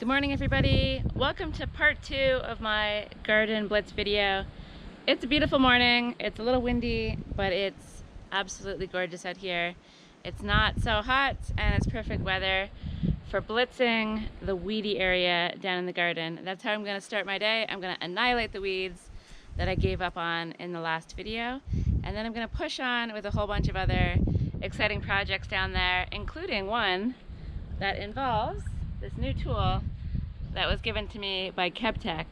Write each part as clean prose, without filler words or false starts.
Good morning, everybody. Welcome to part 2 of my garden blitz video. It's a beautiful morning. It's a little windy, but it's absolutely gorgeous out here. It's not so hot and it's perfect weather for blitzing the weedy area down in the garden. That's how I'm going to start my day. I'm going to annihilate the weeds that I gave up on in the last video, and then I'm going to push on with a whole bunch of other exciting projects down there, including one that involves this new tool that was given to me by KEBTEK.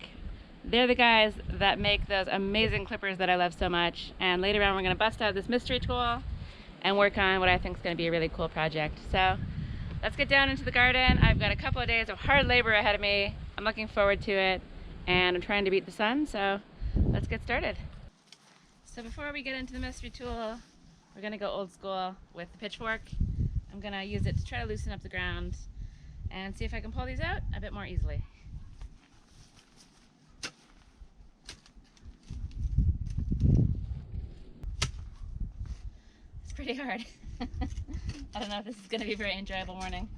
They're the guys that make those amazing clippers that I love so much, and later on we're going to bust out this mystery tool and work on what I think is going to be a really cool project. So let's get down into the garden. I've got a couple of days of hard labor ahead of me. I'm looking forward to it, and I'm trying to beat the sun, so let's get started. So before we get into the mystery tool, we're going to go old school with the pitchfork. I'm going to use it to try to loosen up the ground and see if I can pull these out a bit more easily. It's pretty hard. I don't know if this is going to be a very enjoyable morning.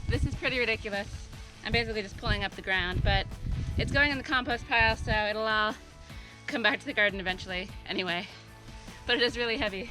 This is pretty ridiculous. I'm basically just pulling up the ground, but it's going in the compost pile, so it'll all come back to the garden eventually anyway. But it is really heavy.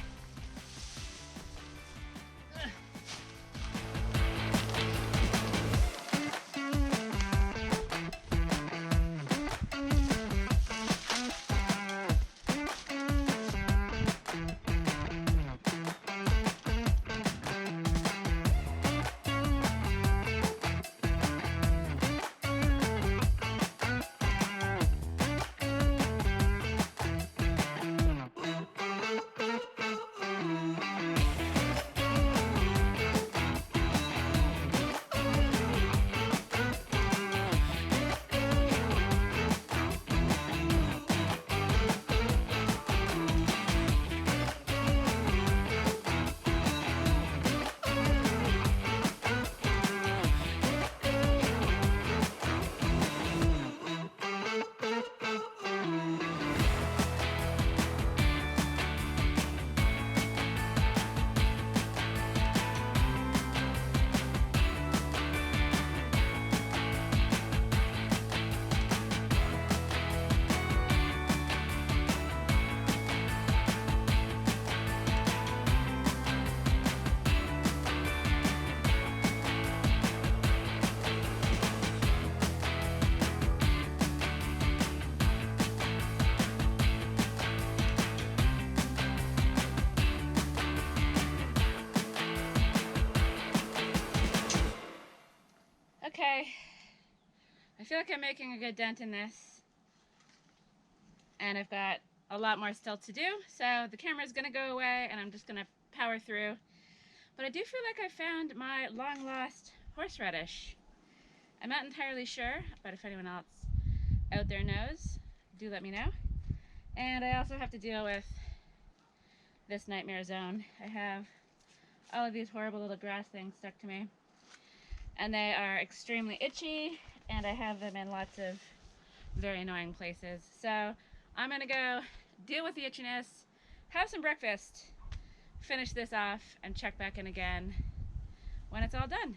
Okay, I feel like I'm making a good dent in this, and I've got a lot more still to do, so the camera's gonna go away and I'm just gonna power through. But I do feel like I found my long lost horseradish. I'm not entirely sure, but if anyone else out there knows, do let me know. And I also have to deal with this nightmare zone. I have all of these horrible little grass things stuck to me, and they are extremely itchy, and I have them in lots of very annoying places. So I'm gonna go deal with the itchiness, have some breakfast, finish this off, and check back in again when it's all done.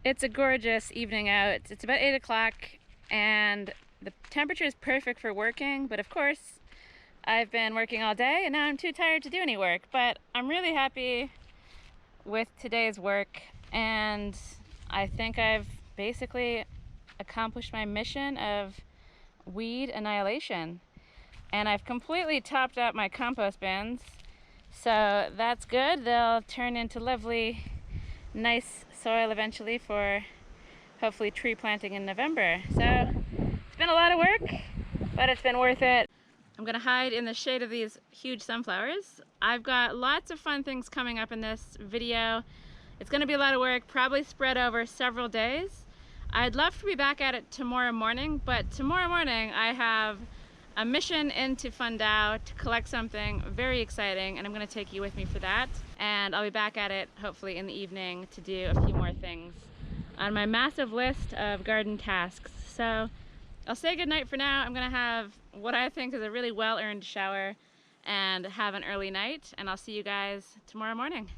It's a gorgeous evening out. It's about 8 o'clock and the temperature is perfect for working, but of course I've been working all day and now I'm too tired to do any work. But I'm really happy with today's work and I think I've basically accomplished my mission of weed annihilation. And I've completely topped up my compost bins, so that's good. They'll turn into lovely, nice soil eventually for hopefully tree planting in November. So it's been a lot of work, but it's been worth it. I'm gonna hide in the shade of these huge sunflowers. I've got lots of fun things coming up in this video. It's gonna be a lot of work, probably spread over several days. I'd love to be back at it tomorrow morning, but tomorrow morning I have a mission into Fundao to collect something very exciting, and I'm going to take you with me for that. And I'll be back at it hopefully in the evening to do a few more things on my massive list of garden tasks. So I'll say goodnight for now. I'm going to have what I think is a really well-earned shower and have an early night, and I'll see you guys tomorrow morning.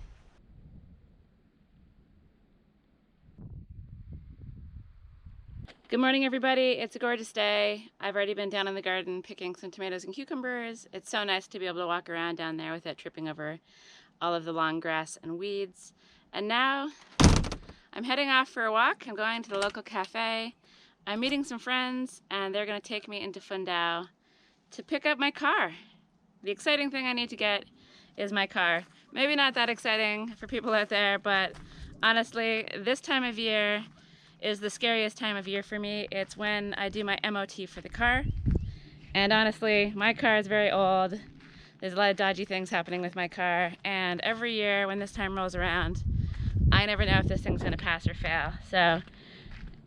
Good morning, everybody. It's a gorgeous day. I've already been down in the garden picking some tomatoes and cucumbers. It's so nice to be able to walk around down there without tripping over all of the long grass and weeds. And now I'm heading off for a walk. I'm going to the local cafe. I'm meeting some friends and they're going to take me into Fundao to pick up my car. The exciting thing I need to get is my car. Maybe not that exciting for people out there, but honestly, this time of year is the scariest time of year for me. It's when I do my MOT for the car. And honestly, my car is very old. There's a lot of dodgy things happening with my car. And every year when this time rolls around, I never know if this thing's gonna pass or fail. So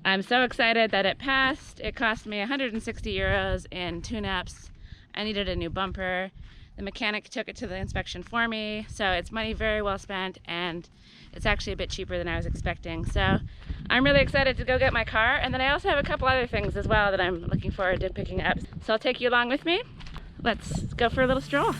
I'm so excited that it passed. It cost me 160 euros in tune-ups. I needed a new bumper. The mechanic took it to the inspection for me. So it's money very well spent, and it's actually a bit cheaper than I was expecting. So I'm really excited to go get my car. And then I also have a couple other things as well that I'm looking forward to picking up. So I'll take you along with me. Let's go for a little stroll.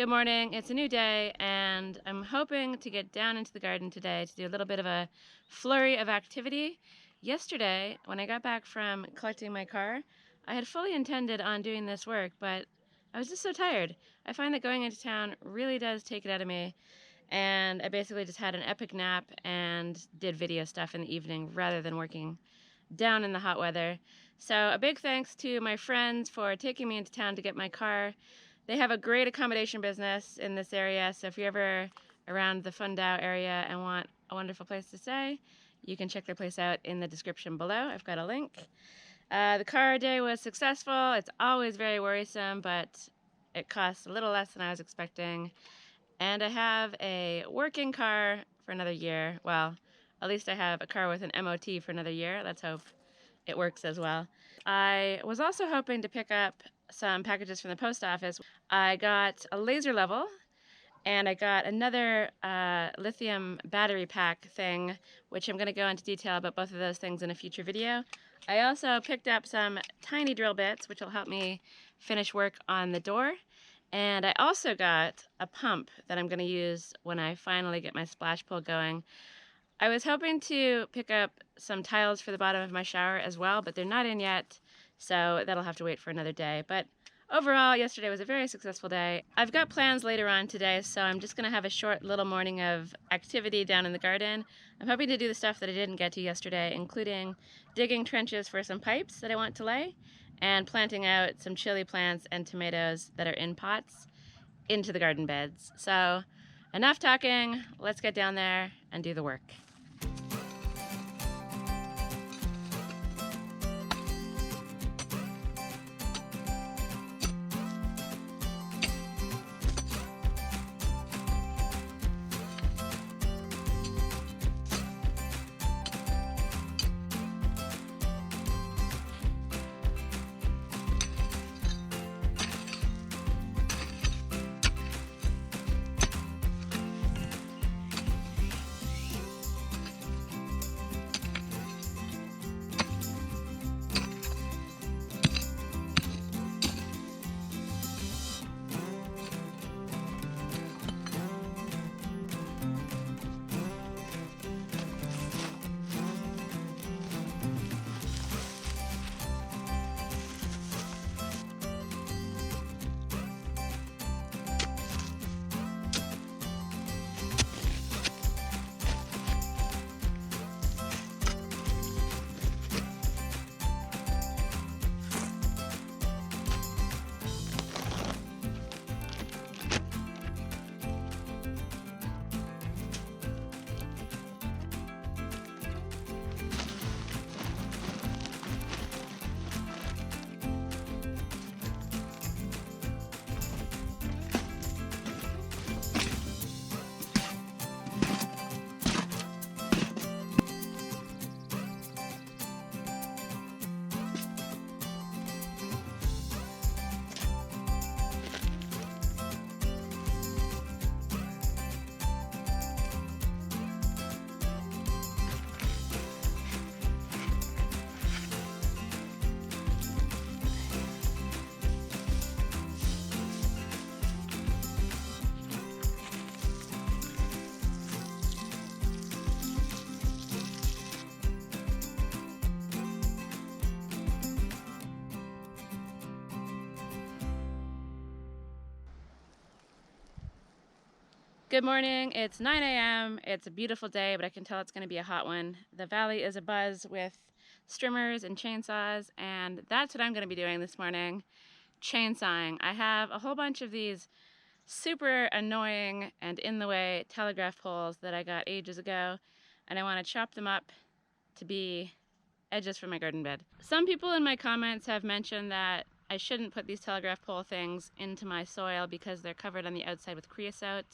Good morning, it's a new day and I'm hoping to get down into the garden today to do a little bit of a flurry of activity. Yesterday, when I got back from collecting my car, I had fully intended on doing this work, but I was just so tired. I find that going into town really does take it out of me, and I basically just had an epic nap and did video stuff in the evening rather than working down in the hot weather. So a big thanks to my friends for taking me into town to get my car. They have a great accommodation business in this area, so if you're ever around the Fundau area and want a wonderful place to stay, you can check their place out in the description below. I've got a link. The car day was successful. It's always very worrisome, but it cost a little less than I was expecting. And I have a working car for another year. Well, at least I have a car with an MOT for another year. Let's hope it works as well. I was also hoping to pick up some packages from the post office. I got a laser level and I got another lithium battery pack thing, which I'm going to go into detail about both of those things in a future video. I also picked up some tiny drill bits, which will help me finish work on the door. And I also got a pump that I'm going to use when I finally get my splash pool going. I was hoping to pick up some tiles for the bottom of my shower as well, but they're not in yet, so that'll have to wait for another day. But overall, yesterday was a very successful day. I've got plans later on today, so I'm just going to have a short little morning of activity down in the garden. I'm hoping to do the stuff that I didn't get to yesterday, including digging trenches for some pipes that I want to lay, and planting out some chili plants and tomatoes that are in pots into the garden beds. So enough talking, let's get down there and do the work. Good morning, it's 9 a.m. It's a beautiful day, but I can tell it's going to be a hot one. The valley is abuzz with strimmers and chainsaws, and that's what I'm going to be doing this morning, chainsawing. I have a whole bunch of these super annoying and in the way telegraph poles that I got ages ago, and I want to chop them up to be edges for my garden bed. Some people in my comments have mentioned that I shouldn't put these telegraph pole things into my soil because they're covered on the outside with creosote.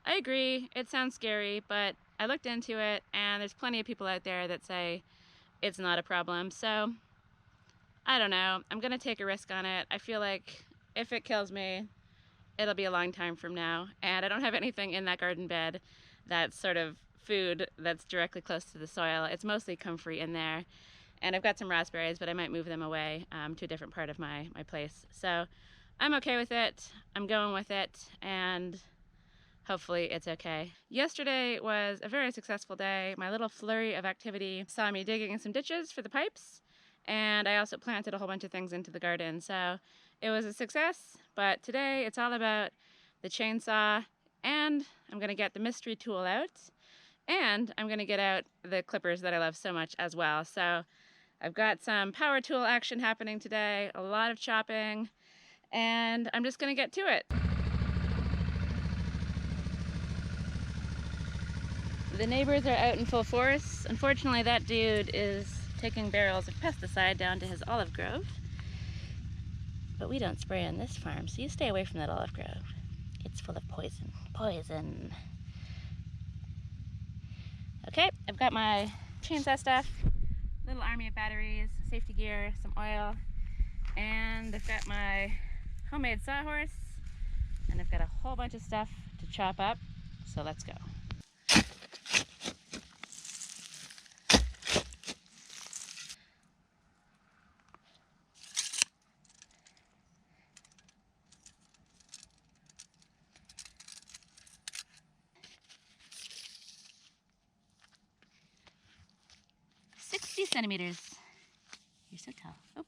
I agree, it sounds scary, but I looked into it and there's plenty of people out there that say it's not a problem, so I don't know. I'm gonna take a risk on it. I feel like if it kills me, it'll be a long time from now, and I don't have anything in that garden bed that's sort of food that's directly close to the soil. It's mostly comfrey in there, and I've got some raspberries, but I might move them away to a different part of my place. So I'm okay with it. I'm going with it, and hopefully it's okay. Yesterday was a very successful day. My little flurry of activity saw me digging some ditches for the pipes, and I also planted a whole bunch of things into the garden. So it was a success, but today it's all about the chainsaw, and I'm gonna get the mystery tool out, and I'm gonna get out the clippers that I love so much as well. So I've got some power tool action happening today, a lot of chopping, and I'm just gonna get to it. The neighbors are out in full force. Unfortunately, that dude is taking barrels of pesticide down to his olive grove. But we don't spray on this farm, so you stay away from that olive grove. It's full of poison. Poison. Okay, I've got my chainsaw stuff, little army of batteries, safety gear, some oil, and I've got my homemade sawhorse, and I've got a whole bunch of stuff to chop up, so let's go. Centimeters. You're so tall. Oh.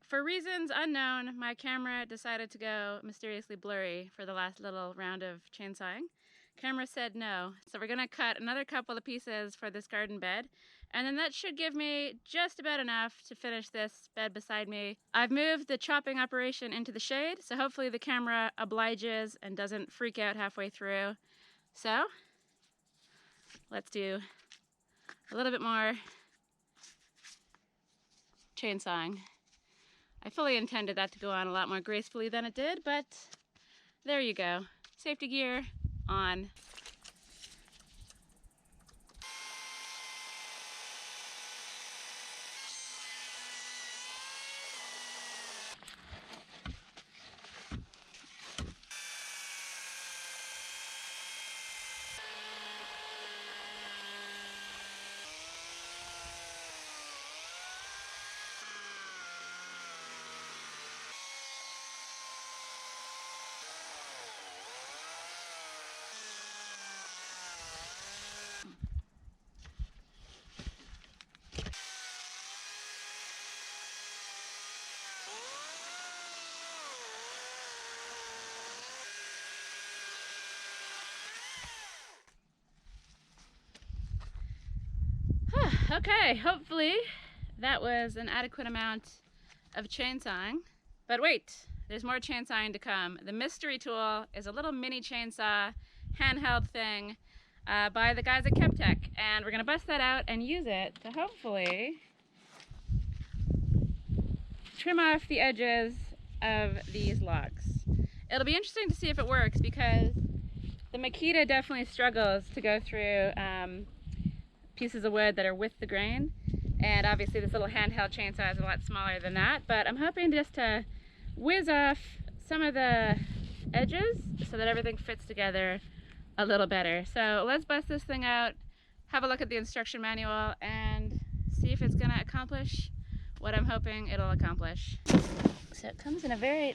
For reasons unknown, my camera decided to go mysteriously blurry for the last little round of chainsawing. Camera said no, so we're gonna cut another couple of pieces for this garden bed, and then that should give me just about enough to finish this bed beside me. I've moved the chopping operation into the shade, so hopefully the camera obliges and doesn't freak out halfway through. So, let's do a little bit more chainsawing. I fully intended that to go on a lot more gracefully than it did, but there you go. Safety gear on. Okay, hopefully that was an adequate amount of chainsawing. But wait, there's more chainsawing to come. The mystery tool is a little mini chainsaw handheld thing by the guys at KEBTEK, and we're gonna bust that out and use it to hopefully trim off the edges of these logs. It'll be interesting to see if it works, because the Makita definitely struggles to go through pieces of wood that are with the grain, and obviously this little handheld chainsaw is a lot smaller than that, but I'm hoping just to whiz off some of the edges so that everything fits together a little better. So let's bust this thing out, have a look at the instruction manual, and see if it's going to accomplish what I'm hoping it'll accomplish. So it comes in a very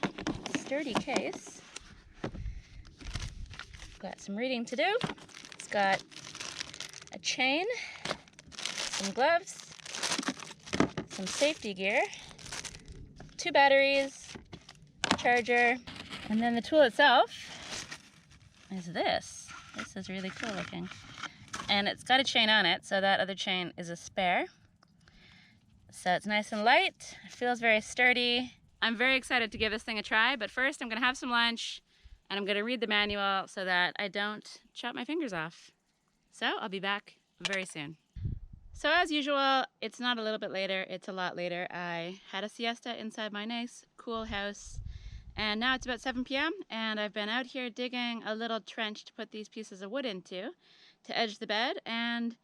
sturdy case. Got some reading to do. It's got a chain, some gloves, some safety gear, 2 batteries, charger, and then the tool itself is this. This is really cool looking. And it's got a chain on it, so that other chain is a spare. So it's nice and light, it feels very sturdy. I'm very excited to give this thing a try, but first I'm gonna have some lunch and I'm gonna read the manual so that I don't chop my fingers off. So I'll be back very soon. So as usual, it's not a little bit later, it's a lot later. I had a siesta inside my nice, cool house, and now it's about 7 p.m. and I've been out here digging a little trench to put these pieces of wood into to edge the bed, and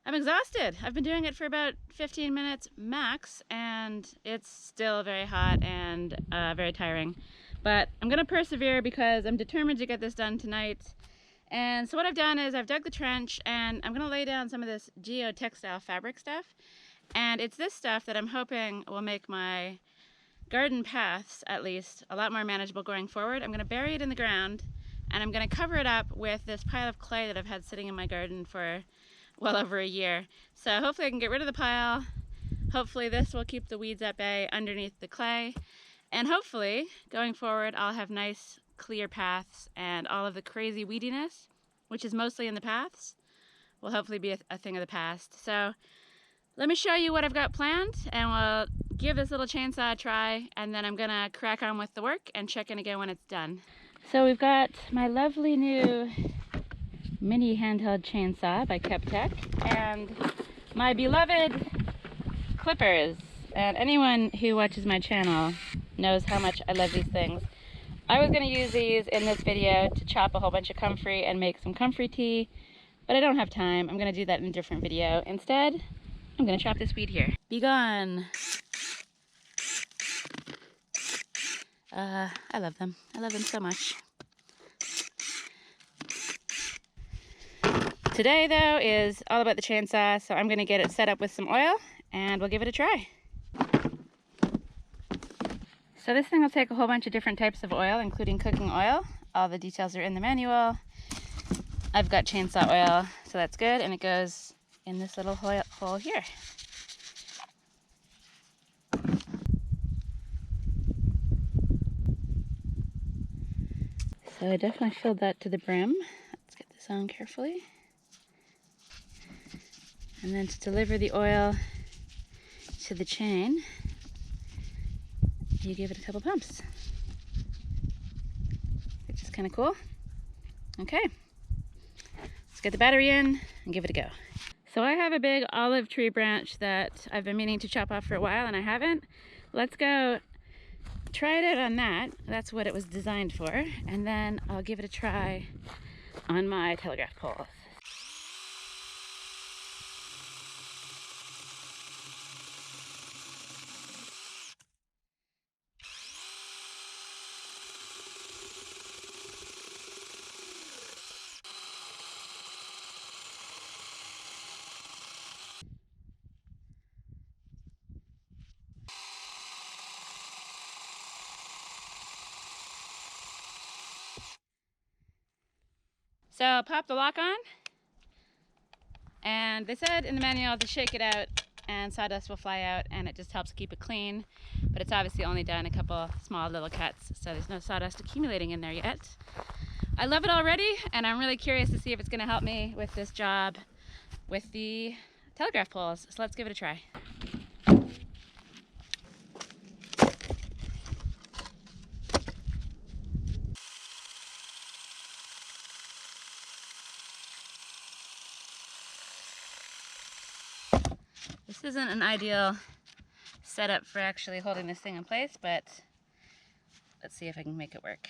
I'm exhausted. I've been doing it for about 15 minutes max, and it's still very hot and very tiring. But I'm gonna persevere because I'm determined to get this done tonight. And so what I've done is I've dug the trench, and I'm gonna lay down some of this geotextile fabric stuff. And it's this stuff that I'm hoping will make my garden paths, at least, a lot more manageable going forward. I'm gonna bury it in the ground, and I'm gonna cover it up with this pile of clay that I've had sitting in my garden for well over a year. So hopefully I can get rid of the pile. Hopefully this will keep the weeds at bay underneath the clay. And hopefully, going forward, I'll have nice, clear paths, and all of the crazy weediness, which is mostly in the paths, will hopefully be a thing of the past. So let me show you what I've got planned, and we'll give this little chainsaw a try, and then I'm gonna crack on with the work and check in again when it's done. So we've got my lovely new mini handheld chainsaw by KEBTEK and my beloved clippers. And anyone who watches my channel knows how much I love these things. I was going to use these in this video to chop a whole bunch of comfrey and make some comfrey tea, but I don't have time. I'm going to do that in a different video. Instead, I'm going to chop this weed here. Be gone. I love them. I love them so much. Today, though, is all about the chainsaw, so I'm going to get it set up with some oil, and we'll give it a try. So this thing will take a whole bunch of different types of oil, including cooking oil. All the details are in the manual. I've got chainsaw oil, so that's good, and it goes in this little hole here. So I definitely filled that to the brim. Let's get this on carefully. And then to deliver the oil to the chain, you give it a couple pumps, which is kind of cool. Okay, let's get the battery in and give it a go. So I have a big olive tree branch that I've been meaning to chop off for a while and I haven't. Let's go try it out on that. That's what it was designed for. And then I'll give it a try on my telegraph poles. So I'll pop the lock on, and they said in the manual to shake it out and sawdust will fly out, and it just helps keep it clean, but it's obviously only done a couple small little cuts, so there's no sawdust accumulating in there yet. I love it already, and I'm really curious to see if it's going to help me with this job with the telegraph poles. So let's give it a try. This isn't an ideal setup for actually holding this thing in place, but let's see if I can make it work.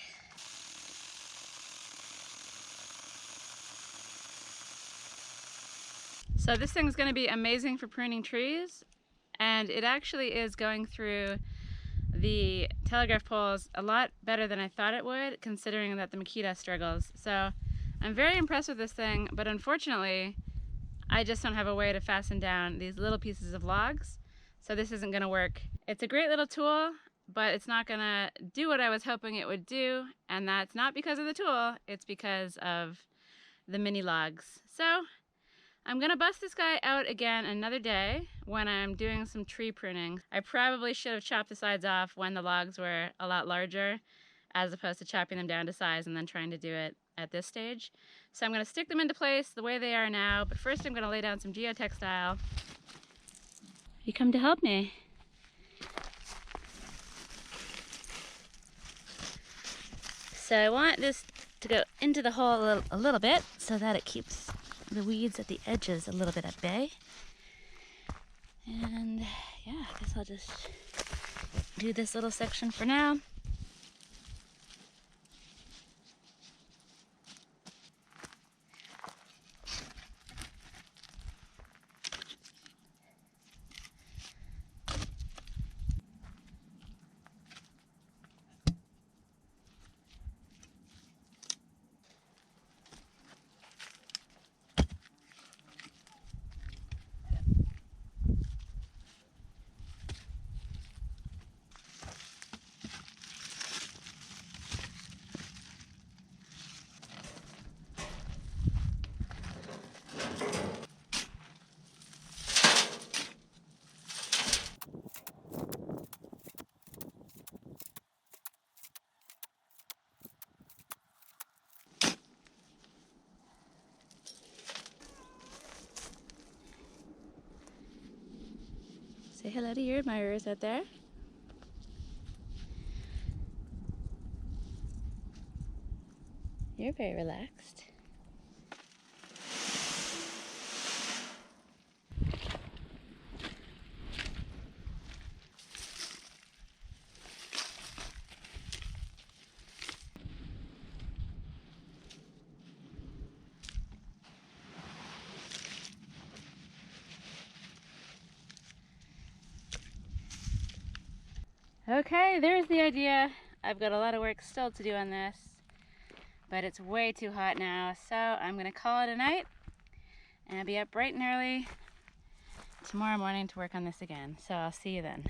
So this thing's going to be amazing for pruning trees, and it actually is going through the telegraph poles a lot better than I thought it would, considering that the Makita struggles. So I'm very impressed with this thing, but unfortunately I just don't have a way to fasten down these little pieces of logs, so this isn't going to work. It's a great little tool, but it's not going to do what I was hoping it would do, and that's not because of the tool, it's because of the mini logs. So I'm gonna bust this guy out again another day when I'm doing some tree pruning. I probably should have chopped the sides off when the logs were a lot larger, as opposed to chopping them down to size and then trying to do it at this stage. So I'm gonna stick them into place the way they are now, but first I'm gonna lay down some geotextile. You come to help me. So I want this to go into the hole a little bit so that it keeps the weeds at the edges a little bit at bay. And yeah, I guess I'll just do this little section for now. Say hello to your admirers out there. You're very relaxed. Okay, there's the idea. I've got a lot of work still to do on this, but it's way too hot now, so I'm gonna call it a night and I'll be up bright and early tomorrow morning to work on this again. So I'll see you then.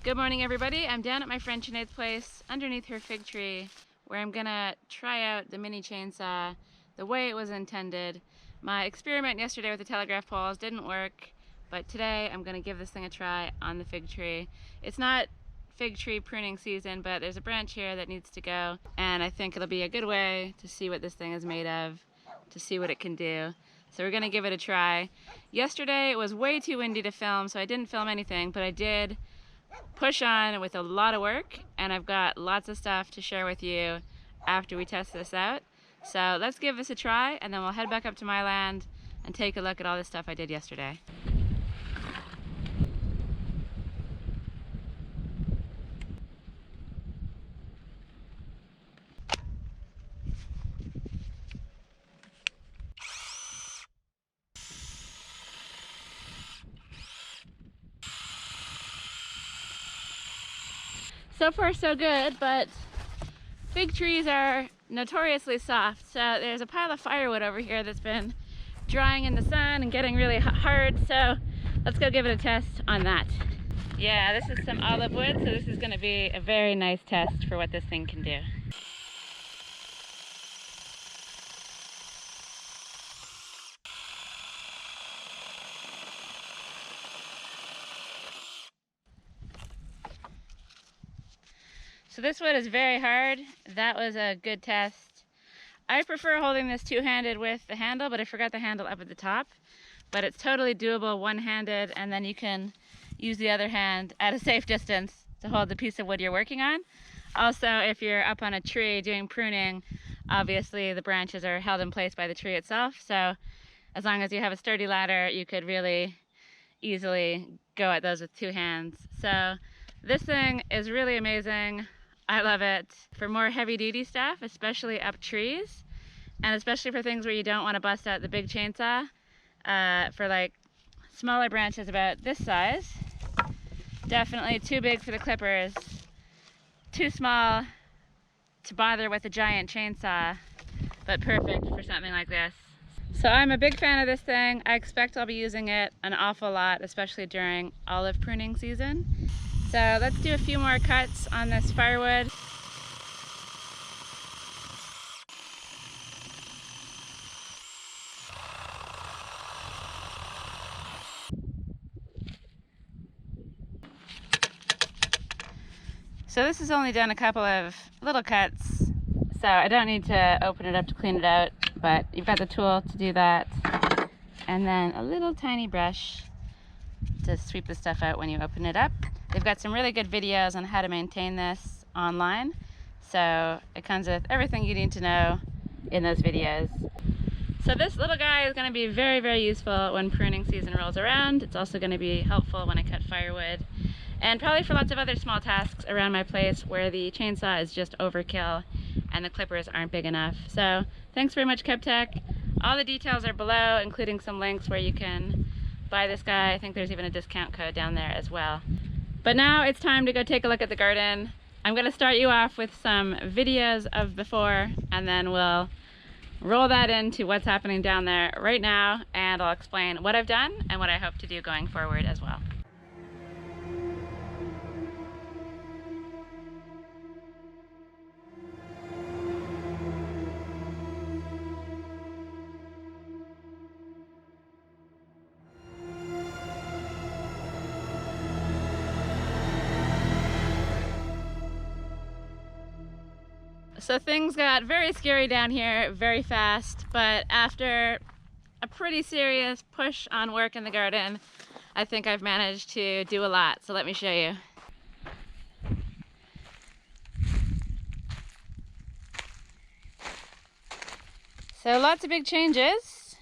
Good morning, everybody. I'm down at my friend Sinead's place underneath her fig tree, where I'm gonna try out the mini chainsaw the way it was intended. My experiment yesterday with the telegraph poles didn't work, but today I'm gonna give this thing a try on the fig tree. It's not fig tree pruning season, but there's a branch here that needs to go, and I think it'll be a good way to see what this thing is made of, to see what it can do. So we're gonna give it a try. Yesterday it was way too windy to film, so I didn't film anything, but I did push on with a lot of work, and I've got lots of stuff to share with you after we test this out. So let's give this a try, and then we'll head back up to my land and take a look at all the stuff I did yesterday. So far so good, but fig trees are notoriously soft, so there's a pile of firewood over here that's been drying in the sun and getting really hard, so let's go give it a test on that. Yeah, this is some olive wood, so this is going to be a very nice test for what this thing can do. So this wood is very hard. That was a good test. I prefer holding this two-handed with the handle, but I forgot the handle up at the top. But it's totally doable one-handed, and then you can use the other hand at a safe distance to hold the piece of wood you're working on. Also, if you're up on a tree doing pruning, obviously the branches are held in place by the tree itself, so as long as you have a sturdy ladder, you could really easily go at those with two hands. So this thing is really amazing. I love it for more heavy-duty stuff, especially up trees, and especially for things where you don't want to bust out the big chainsaw. For like smaller branches about this size, definitely too big for the clippers, too small to bother with a giant chainsaw, but perfect for something like this. So I'm a big fan of this thing. I expect I'll be using it an awful lot, especially during olive pruning season. So let's do a few more cuts on this firewood. So this has only done a couple of little cuts, so I don't need to open it up to clean it out, but you've got the tool to do that. And then a little tiny brush to sweep the stuff out when you open it up. They've got some really good videos on how to maintain this online, so it comes with everything you need to know in those videos. So this little guy is going to be very, very useful when pruning season rolls around. It's also going to be helpful when I cut firewood, and probably for lots of other small tasks around my place where the chainsaw is just overkill and the clippers aren't big enough. So thanks very much, KEBTEK. All the details are below, including some links where you can buy this guy. I think there's even a discount code down there as well. But now it's time to go take a look at the garden. I'm going to start you off with some videos of before, and then we'll roll that into what's happening down there right now, and I'll explain what I've done and what I hope to do going forward as well. So things got very scary down here very fast, but after a pretty serious push on work in the garden, I think I've managed to do a lot. So let me show you. So lots of big changes.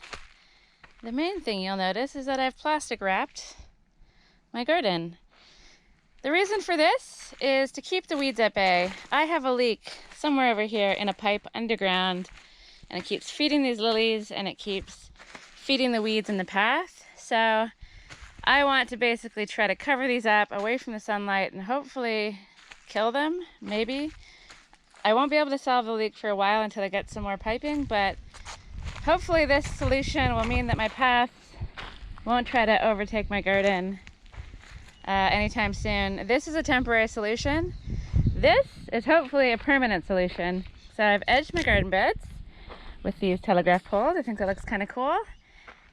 The main thing you'll notice is that I've plastic wrapped my garden. The reason for this is to keep the weeds at bay. I have a leak somewhere over here in a pipe underground, and it keeps feeding these lilies and it keeps feeding the weeds in the path. So I want to basically try to cover these up away from the sunlight and hopefully kill them, maybe. I won't be able to solve the leak for a while until I get some more piping, but hopefully this solution will mean that my paths won't try to overtake my garden anytime soon. This is a temporary solution. This is hopefully a permanent solution. So I've edged my garden beds with these telegraph poles. I think that looks kind of cool.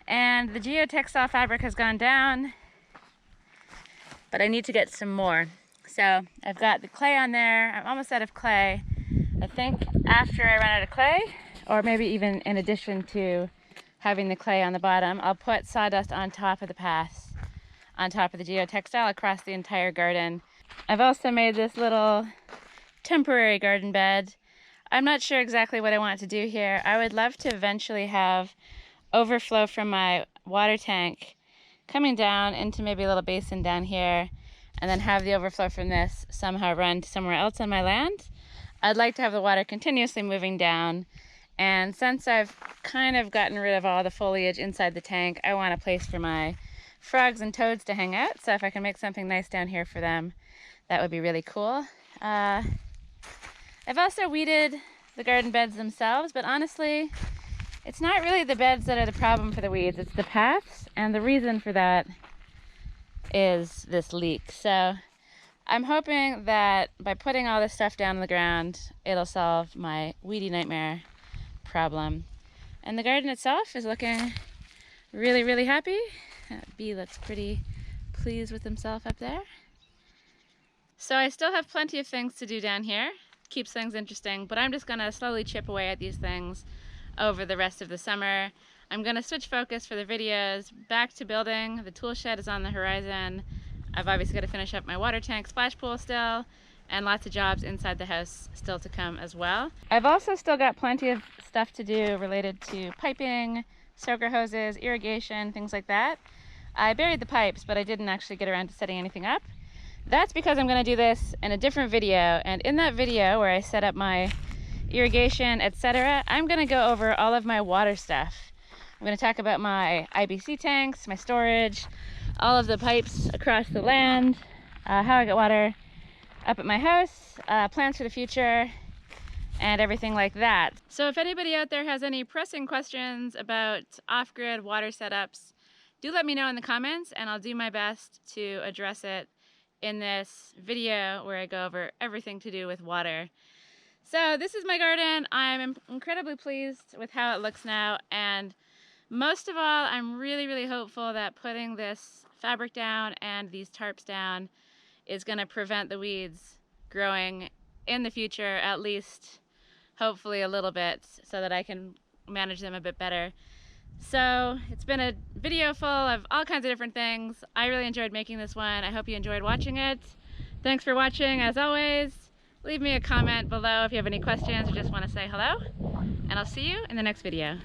And the geotextile fabric has gone down, but I need to get some more. So I've got the clay on there. I'm almost out of clay. I think after I run out of clay, or maybe even in addition to having the clay on the bottom, I'll put sawdust on top of the paths, on top of the geotextile across the entire garden. I've also made this little temporary garden bed. I'm not sure exactly what I want to do here. I would love to eventually have overflow from my water tank coming down into maybe a little basin down here, and then have the overflow from this somehow run to somewhere else on my land. I'd like to have the water continuously moving down, and since I've kind of gotten rid of all the foliage inside the tank, I want a place for my frogs and toads to hang out. So if I can make something nice down here for them, that would be really cool. I've also weeded the garden beds themselves, but honestly, it's not really the beds that are the problem for the weeds, it's the paths, and the reason for that is this leak. So I'm hoping that by putting all this stuff down on the ground, it'll solve my weedy nightmare problem. And the garden itself is looking really, really happy. That bee looks pretty pleased with himself up there. So I still have plenty of things to do down here. keeps things interesting, but I'm just gonna slowly chip away at these things over the rest of the summer. I'm gonna switch focus for the videos back to building. The tool shed is on the horizon. I've obviously got to finish up my water tank splash pool still, and lots of jobs inside the house still to come as well. I've also still got plenty of stuff to do related to piping, soaker hoses, irrigation, things like that. I buried the pipes, but I didn't actually get around to setting anything up. That's because I'm going to do this in a different video, and in that video where I set up my irrigation, etc., I'm going to go over all of my water stuff. I'm going to talk about my IBC tanks, my storage, all of the pipes across the land, how I get water up at my house, plans for the future, and everything like that. So if anybody out there has any pressing questions about off-grid water setups, do let me know in the comments, and I'll do my best to address it in this video where I go over everything to do with water. So this is my garden. I'm incredibly pleased with how it looks now, and most of all, I'm really hopeful that putting this fabric down and these tarps down is going to prevent the weeds growing in the future, at least hopefully a little bit, so that I can manage them a bit better. So it's been a video full of all kinds of different things. I really enjoyed making this one. I hope you enjoyed watching it. Thanks for watching, as always. Leave me a comment below if you have any questions or just want to say hello, and I'll see you in the next video.